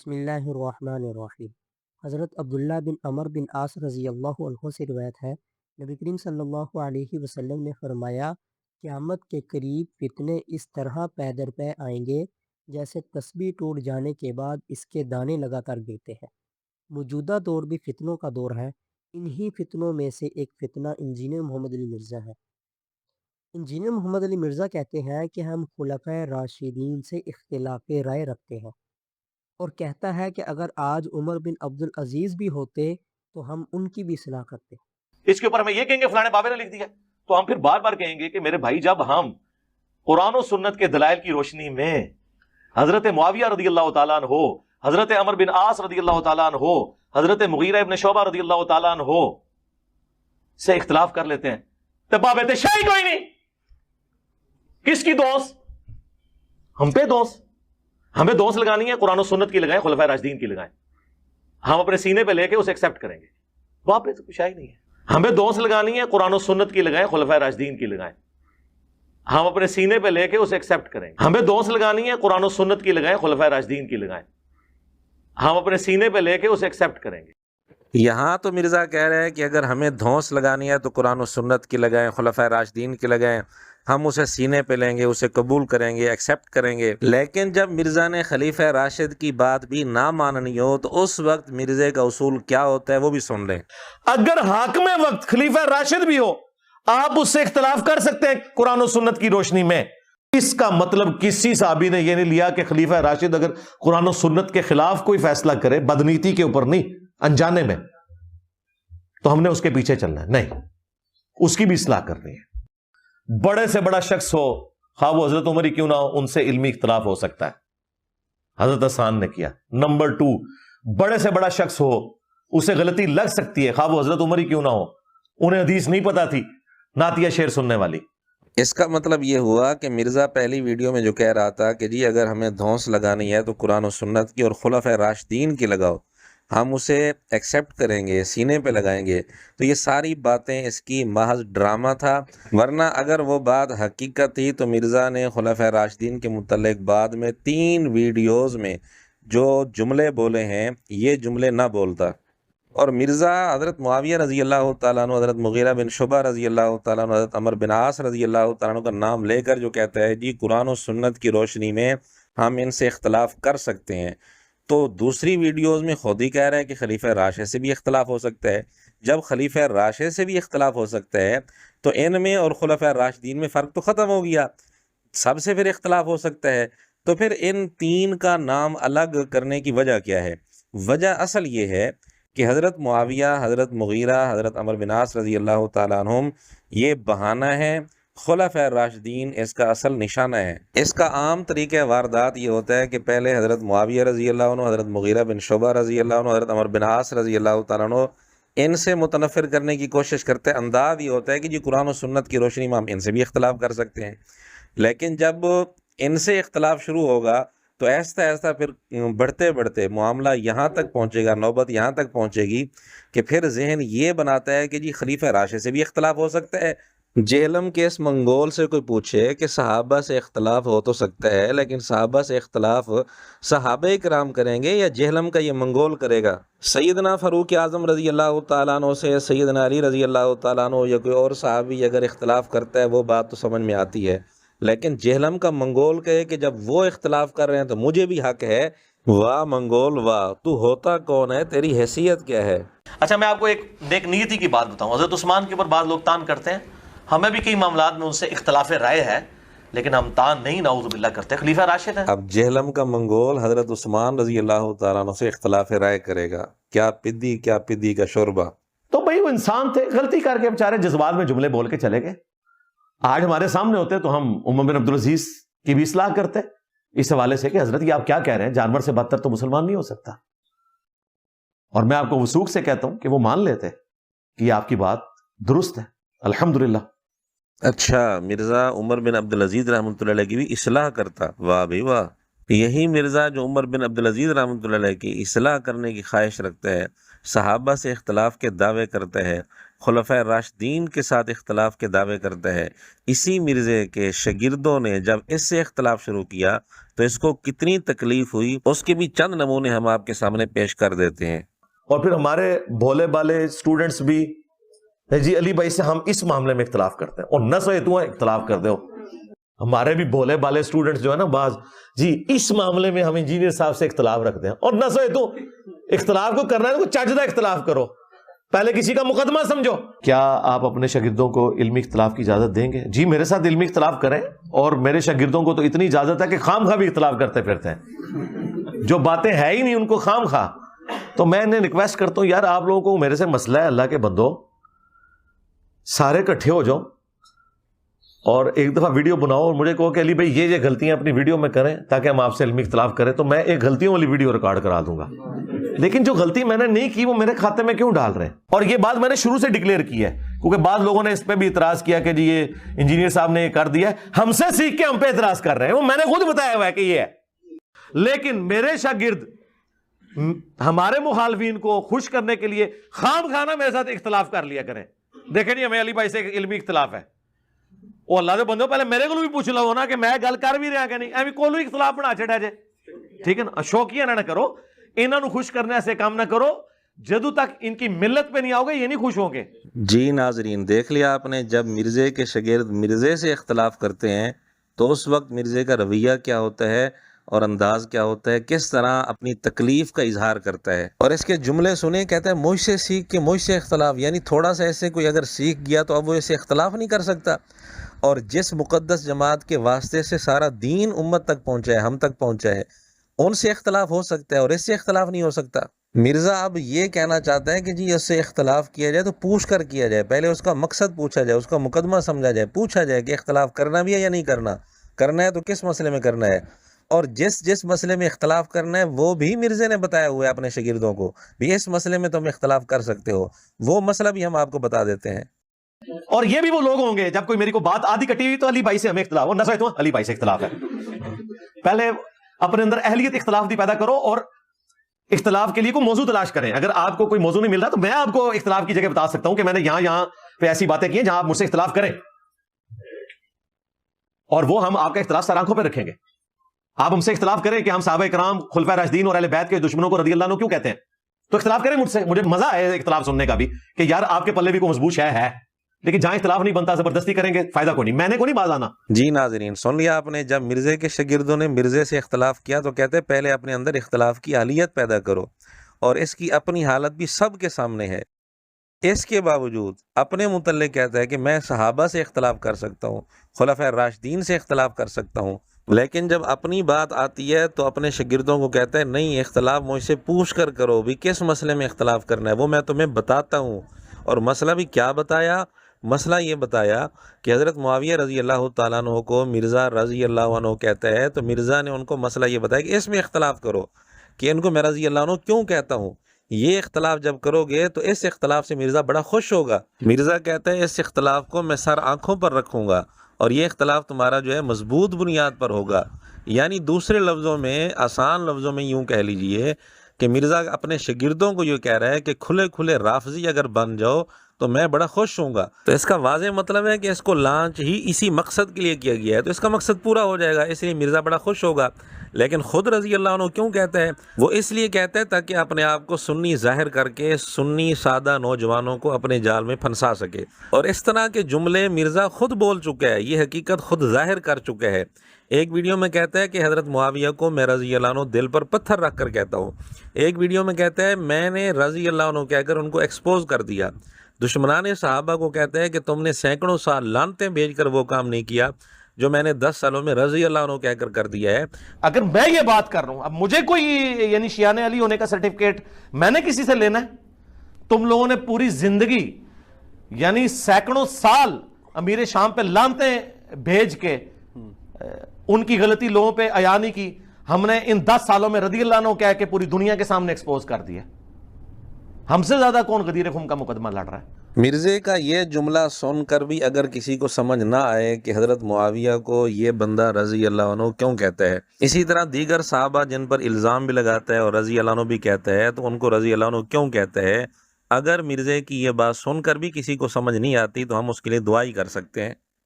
بسم اللہ الرحمن الرحیم۔ حضرت عبداللہ بن عمر بن عاص رضی اللہ عنہ سے روایت ہے، نبی کریم صلی اللہ علیہ وسلم نے فرمایا، قیامت کے قریب فتنے اس طرح پے در پے آئیں گے جیسے تسبیح ٹوٹ جانے کے بعد اس کے دانے لگاتار گرتے ہیں۔ موجودہ دور بھی فتنوں کا دور ہے۔ انہی فتنوں میں سے ایک فتنہ انجینئر محمد علی مرزا ہے۔ انجینئر محمد علی مرزا کہتے ہیں کہ ہم خلفائے راشدین سے اختلاف رائے رکھتے ہیں، اور کہتا ہے کہ اگر آج عمر بن عبدالعزیز بھی ہوتے تو ہم ان کی بھی اصلاح کرتے۔ اس کے اوپر ہمیں یہ کہیں گے فلاں بابے نے لکھ دیا، تو ہم پھر بار بار کہیں گے کہ میرے بھائی، جب ہم قرآن و سنت کے دلائل کی روشنی میں حضرت معاویہ رضی اللہ تعالیٰ عنہ، حضرت عمر بن عاص رضی اللہ تعالیٰ عنہ، حضرت مغیرہ ابن شعبہ رضی اللہ تعالیٰ عنہ سے اختلاف کر لیتے ہیں تو بابے شاہی کوئی نہیں، کس کی دوست؟ ہم پہ دوست، ہمیں دوست لگانی ہے قرآن و سنت کی لگائیں، خلفائے راشدین کی لگائیں، ہم اپنے سینے پہ لے کے اسے ایکسپٹ کریں گے۔ وہاں پہ تو کچھ ہی نہیں ہے۔ ہمیں دوست لگانی ہے قرآن و سنت کی لگائیں، خلفائے راشدین کی لگائیں، ہم اپنے سینے پہ لے کے اسے ایکسپٹ کریں گے۔ ہمیں دوست لگانی ہے قرآن و سنت کی لگائیں، خلفائے راشدین کی لگائیں، ہم اپنے سینے پہ لے کے اسے ایکسپٹ کریں گے۔ یہاں تو مرزا کہہ رہے ہیں کہ اگر ہمیں دھونس لگانی ہے تو قرآن و سنت کی لگائیں، خلفائے راشدین کی لگائیں، ہم اسے سینے پہ لیں گے، اسے قبول کریں گے، ایکسیپٹ کریں گے۔ لیکن جب مرزا نے خلیفہ راشد کی بات بھی نہ ماننی ہو تو اس وقت مرزے کا اصول کیا ہوتا ہے وہ بھی سن لیں۔ اگر حاکم وقت خلیفہ راشد بھی ہو، آپ اس سے اختلاف کر سکتے ہیں قرآن و سنت کی روشنی میں۔ اس کا مطلب کسی صحابی نے یہ نہیں لیا کہ خلیفہ راشد اگر قرآن و سنت کے خلاف کوئی فیصلہ کرے، بدنیتی کے اوپر نہیں، انجانے میں، تو ہم نے اس کے پیچھے چلنا ہے، نہیں، اس کی بھی اصلاح کرنی ہے۔ بڑے سے بڑا شخص ہو، خواہ وہ حضرت عمر ہی کیوں نہ ہو، ان سے علمی اختلاف ہو سکتا ہے، حضرت حسان نے کیا۔ نمبر 2، بڑے سے بڑا شخص ہو، اسے غلطی لگ سکتی ہے، خواہ وہ حضرت عمر ہی کیوں نہ ہو، انہیں حدیث نہیں پتا تھی، نعتیہ شعر سننے والی۔ اس کا مطلب یہ ہوا کہ مرزا پہلی ویڈیو میں جو کہہ رہا تھا کہ جی اگر ہمیں دھونس لگانی ہے تو قرآن و سنت کی اور خلفائے راشدین کی لگاؤ، ہم اسے ایکسیپٹ کریں گے، سینے پہ لگائیں گے، تو یہ ساری باتیں اس کی محض ڈرامہ تھا۔ ورنہ اگر وہ بات حقیقت تھی تو مرزا نے خلفائے راشدین کے متعلق بعد میں 3 ویڈیوز میں جو جملے بولے ہیں یہ جملے نہ بولتا۔ اور مرزا حضرت معاویہ رضی اللہ تعالیٰ عنہ، حضرت مغیرہ بن شعبہ رضی اللہ تعالیٰ عنہ، حضرت عمر بن عاص رضی اللہ تعالیٰ عنہ کا نام لے کر جو کہتا ہے جی قرآن و سنت کی روشنی میں ہم ان سے اختلاف کر سکتے ہیں، تو دوسری ویڈیوز میں خود ہی کہہ رہے ہیں کہ خلیفہ راشد سے بھی اختلاف ہو سکتا ہے۔ جب خلیفہ راشد سے بھی اختلاف ہو سکتا ہے تو ان میں اور خلفۂ راشدین میں فرق تو ختم ہو گیا، سب سے پھر اختلاف ہو سکتا ہے۔ تو پھر ان 3 کا نام الگ کرنے کی وجہ کیا ہے؟ وجہ اصل یہ ہے کہ حضرت معاویہ، حضرت مغیرہ، حضرت عمر بن عاص رضی اللہ تعالیٰ عنہم یہ بہانہ ہے، خلفائے راشدین اس کا اصل نشانہ ہے۔ اس کا عام طریقہ واردات یہ ہوتا ہے کہ پہلے حضرت معاویہ رضی اللہ عنہ، حضرت مغیرہ بن شعبہ رضی اللہ عنہ، حضرت عمر بن عاص رضی اللہ تعالیٰ عنہ ان سے متنفر کرنے کی کوشش کرتے ہیں۔ انداز یہ ہوتا ہے کہ جی قرآن و سنت کی روشنی میں ہم ان سے بھی اختلاف کر سکتے ہیں، لیکن جب ان سے اختلاف شروع ہوگا تو ایسا ایسا پھر بڑھتے بڑھتے معاملہ یہاں تک پہنچے گا، نوبت یہاں تک پہنچے گی کہ پھر ذہن یہ بناتا ہے کہ جی خلیفہ راشد سے بھی اختلاف ہو سکتا ہے۔ جہلم کے اس منگول سے کوئی پوچھے کہ صحابہ سے اختلاف ہو تو سکتا ہے، لیکن صحابہ سے اختلاف صحابہ کرام کریں گے یا جہلم کا یہ منگول کرے گا؟ سیدنا فاروق اعظم رضی اللہ تعالیٰ عنہ سے سیدنا علی رضی اللہ تعالیٰ عنہ یا کوئی اور صحابی اگر اختلاف کرتا ہے وہ بات تو سمجھ میں آتی ہے، لیکن جہلم کا منگول کہے کہ جب وہ اختلاف کر رہے ہیں تو مجھے بھی حق ہے، واہ منگول واہ، تو ہوتا کون ہے، تیری حیثیت کیا ہے؟ اچھا، میں آپ کو ایک نیک نیتی کی بات بتاؤں۔ حضرت عثمان کے اوپر بعض لوگ تان کرتے ہیں، ہمیں بھی کئی معاملات میں ان سے اختلاف رائے ہے، لیکن ہم تان نہیں نعوذ باللہ کرتے، خلیفہ راشد ہیں۔ اب جہلم کا منگول حضرت عثمان رضی اللہ تعالیٰ عنہ سے اختلاف رائے کرے گا، کیا پدی کا شوربہ؟ تو بھائی وہ انسان تھے، غلطی کر کے بیچارے جذبات میں جملے بول کے چلے گئے۔ آج ہمارے سامنے ہوتے تو ہم عمر بن عبدالعزیز کی بھی اصلاح کرتے اس حوالے سے کہ حضرت یہ آپ کیا کہہ رہے ہیں، جانور سے بدتر تو مسلمان نہیں ہو سکتا۔ اور میں آپ کو وثوق سے کہتا ہوں کہ وہ مان لیتے کہ یہ آپ کی بات درست ہے، الحمدللہ۔ اچھا، مرزا عمر بن عبدالعزیز رحمۃ اللہ علیہ کی بھی اصلاح کرتا؟ واہ بھائی واہ، یہی مرزا جو عمر بن عبدالعزیز رحمۃ اللہ علیہ کی اصلاح کرنے کی خواہش رکھتا ہے، صحابہ سے اختلاف کے دعوے کرتا ہے، خلفۂ راشدین کے ساتھ اختلاف کے دعوے کرتا ہے، اسی مرزے کے شاگردوں نے جب اس سے اختلاف شروع کیا تو اس کو کتنی تکلیف ہوئی، اس کے بھی چند نمونے ہم آپ کے سامنے پیش کر دیتے ہیں۔ اور پھر ہمارے بھولے بالے اسٹوڈنٹس بھی جی علی بھائی سے ہم اس معاملے میں اختلاف کرتے ہیں، اور نہ سوئے تو اختلاف کر دو۔ ہمارے بھی بھولے بالے اسٹوڈنٹس جو ہے نا بعض، جی اس معاملے میں ہم انجینئر صاحب سے اختلاف رکھتے ہیں، اور نہ سوئے تو اختلاف کو کرنا ہے تو چجدہ اختلاف کرو، پہلے کسی کا مقدمہ سمجھو۔ کیا آپ اپنے شاگردوں کو علمی اختلاف کی اجازت دیں گے؟ جی میرے ساتھ علمی اختلاف کریں، اور میرے شاگردوں کو تو اتنی اجازت ہے کہ خام خواہ بھی اختلاف کرتے پھرتے ہیں، جو باتیں ہے ہی نہیں ان کو خام خواہ۔ تو میں انہیں ریکویسٹ کرتا ہوں، یار آپ لوگوں کو میرے سے مسئلہ ہے، اللہ کے بندو سارے اکٹھے ہو جاؤ اور ایک دفعہ ویڈیو بناؤ اور مجھے کہو کہ علی بھائی یہ غلطیاں اپنی ویڈیو میں کریں تاکہ ہم آپ سے علمی اختلاف کریں، تو میں ایک غلطیوں والی ویڈیو ریکارڈ کرا دوں گا۔ لیکن جو غلطی میں نے نہیں کی وہ میرے کھاتے میں کیوں ڈال رہے ہیں؟ اور یہ بات میں نے شروع سے ڈکلیئر کی ہے، کیونکہ بعض لوگوں نے اس پہ بھی اعتراض کیا کہ جی یہ انجینئر صاحب نے یہ کر دیا ہے، ہم سے سیکھ کے ہم پہ اعتراض کر رہے ہیں، وہ میں نے خود بتایا ہوا ہے کہ یہ ہے۔ لیکن میرے شاگرد ہمارے مخالفین کو خوش کرنے کے لیے خام خانہ میرے ساتھ اختلاف کر لیا کریں، دیکھیں جی ہمیں علی بھائی سے علمی اختلاف ہے، وہ اللہ دے بندو پہلے میرے کو بھی پوچھ لو نا کہ میں گل کر بھی رہا کہ نہیں، ایویں کوئی اختلاف بنا چڑھا جے، ٹھیک ہے نا؟ شوقیہ نہ کرو، انہوں نے خوش کرنے سے کام نہ کرو، جدو تک ان کی ملت پہ نہیں آؤ گے یہ نہیں خوش ہوں گے۔ جی ناظرین، دیکھ لیا آپ نے، جب مرزے کے شاگرد مرزے سے اختلاف کرتے ہیں تو اس وقت مرزے کا رویہ کیا ہوتا ہے اور انداز کیا ہوتا ہے، کس طرح اپنی تکلیف کا اظہار کرتا ہے۔ اور اس کے جملے سنیں، کہتا ہے مجھ سے سیکھ کے مجھ سے اختلاف، یعنی تھوڑا سا ایسے کوئی اگر سیکھ گیا تو اب وہ اسے اختلاف نہیں کر سکتا۔ اور جس مقدس جماعت کے واسطے سے سارا دین امت تک پہنچا ہے، ہم تک پہنچا ہے، ان سے اختلاف ہو سکتا ہے اور اس سے اختلاف نہیں ہو سکتا۔ مرزا اب یہ کہنا چاہتا ہے کہ جی اس سے اختلاف کیا جائے تو پوچھ کر کیا جائے، پہلے اس کا مقصد پوچھا جائے، اس کا مقدمہ سمجھا جائے، پوچھا جائے کہ اختلاف کرنا بھی ہے یا نہیں کرنا، کرنا ہے تو کس مسئلے میں کرنا ہے، اور جس مسئلے میں اختلاف کرنا ہے وہ بھی مرزے نے بتایا ہوا ہے اپنے شاگردوں کو بھی اس مسئلے میں تم اختلاف کر سکتے ہو، وہ مسئلہ بھی ہم آپ کو بتا دیتے ہیں۔ اور یہ بھی وہ لوگ ہوں گے جب کوئی میری کو بات آدھی کٹی ہوئی تو علی بھائی سے ہمیں اختلاف، اور نہ تو علی بھائی سے اختلاف ہے۔ پہلے اپنے اندر اہلیت اختلاف دی پیدا کرو اور اختلاف کے لیے کوئی موضوع تلاش کریں۔ اگر آپ کو کوئی موضوع نہیں مل رہا تو میں آپ کو اختلاف کی جگہ بتا سکتا ہوں کہ میں نے یہاں پہ ایسی باتیں کی ہیں جہاں آپ مجھ سے اختلاف کریں، اور وہ ہم آپ کا اختلاف سر آنکھوں پہ رکھیں گے۔ آپ ہم سے اختلاف کریں کہ ہم صحابہ کرام، خلفائے راشدین اور اہل بیت کے دشمنوں کو رضی اللہ عنہ کیوں کہتے ہیں، تو اختلاف کریں مجھ سے، مجھے مزہ ہے اختلاف سننے کا بھی کہ یار آپ کے پلے بھی کوئی مضبوط شے ہے، لیکن جہاں اختلاف نہیں بنتا زبردستی کریں گے فائدہ کوئی نہیں، میں نے کوئی نہیں باز آنا۔ جی ناظرین، سن لیا آپ نے، جب مرزے کے شاگردوں نے مرزے سے اختلاف کیا تو کہتے ہیں پہلے اپنے اندر اختلاف کی اہلیت پیدا کرو، اور اس کی اپنی حالت بھی سب کے سامنے ہے۔ اس کے باوجود اپنے متعلق کہتا ہے کہ میں صحابہ سے اختلاف کر سکتا ہوں، خلفائے راشدین سے اختلاف کر سکتا ہوں، لیکن جب اپنی بات آتی ہے تو اپنے شاگردوں کو کہتا ہے نہیں، اختلاف مجھ سے پوچھ کر کرو، بھی کس مسئلے میں اختلاف کرنا ہے وہ میں تمہیں بتاتا ہوں۔ اور مسئلہ بھی کیا بتایا؟ مسئلہ یہ بتایا کہ حضرت معاویہ رضی اللہ تعالیٰ عنہ کو مرزا رضی اللہ عنہ کہتا ہے، تو مرزا نے ان کو مسئلہ یہ بتایا کہ اس میں اختلاف کرو، کہ ان کو میں رضی اللہ عنہ کیوں کہتا ہوں، یہ اختلاف جب کرو گے تو اس اختلاف سے مرزا بڑا خوش ہوگا۔ مرزا کہتا ہے اس اختلاف کو میں سر آنکھوں پر رکھوں گا، اور یہ اختلاف تمہارا جو ہے مضبوط بنیاد پر ہوگا۔ یعنی دوسرے لفظوں میں، آسان لفظوں میں یوں کہہ لیجئے کہ مرزا اپنے شاگردوں کو یہ کہہ رہا ہے کہ کھلے کھلے رافضی اگر بن جاؤ تو میں بڑا خوش ہوں گا۔ تو اس کا واضح مطلب ہے کہ اس کو لانچ ہی اسی مقصد کے لیے کیا گیا ہے، تو اس کا مقصد پورا ہو جائے گا، اس لیے مرزا بڑا خوش ہوگا۔ لیکن خود رضی اللہ عنہ کیوں کہتا ہے؟ وہ اس لیے کہتا ہے تاکہ اپنے آپ کو سنی ظاہر کر کے سنی سادہ نوجوانوں کو اپنے جال میں پھنسا سکے، اور اس طرح کے جملے مرزا خود بول چکا ہے، یہ حقیقت خود ظاہر کر چکا ہے۔ ایک ویڈیو میں کہتا ہے کہ حضرت معاویہ کو میں رضی اللہ عنہ دل پر پتھر رکھ کر کہتا ہوں، ایک ویڈیو میں کہتا ہے میں نے رضی اللہ عنہ کہہ کر ان کو ایکسپوز کر دیا۔ دشمنان صحابہ کو کہتا ہے کہ تم نے سینکڑوں سال لعنتیں بھیج کر وہ کام نہیں کیا جو میں نے 10 سالوں میں رضی اللہ عنہ کہہ کر دیا ہے۔ اگر میں یہ بات کر رہا ہوں، اب مجھے کوئی یعنی شیعہ علی ہونے کا سرٹیفکیٹ میں نے کسی سے لینا ہے؟ تم لوگوں نے پوری زندگی یعنی سینکڑوں سال امیر شام پہ لعنتیں بھیج کے ان کی غلطی لوگوں پہ عیاں نہیں کی، ہم نے ان 10 سالوں میں رضی اللہ عنہ کہہ کے پوری دنیا کے سامنے ایکسپوز کر دیا۔ ہم سے زیادہ کون غدیر خون کا مقدمہ لڑ رہا ہے؟ مرزے کا یہ جملہ سن کر بھی اگر کسی کو سمجھ نہ آئے کہ حضرت معاویہ کو یہ بندہ رضی اللہ عنہ کیوں کہتا ہے، اسی طرح دیگر صحابہ جن پر الزام بھی لگاتا ہے اور رضی اللہ عنہ بھی کہتا ہے، تو ان کو رضی اللہ عنہ کیوں کہتا ہے، اگر مرزے کی یہ بات سن کر بھی کسی کو سمجھ نہیں آتی تو ہم اس کے لیے دعا ہی کر سکتے ہیں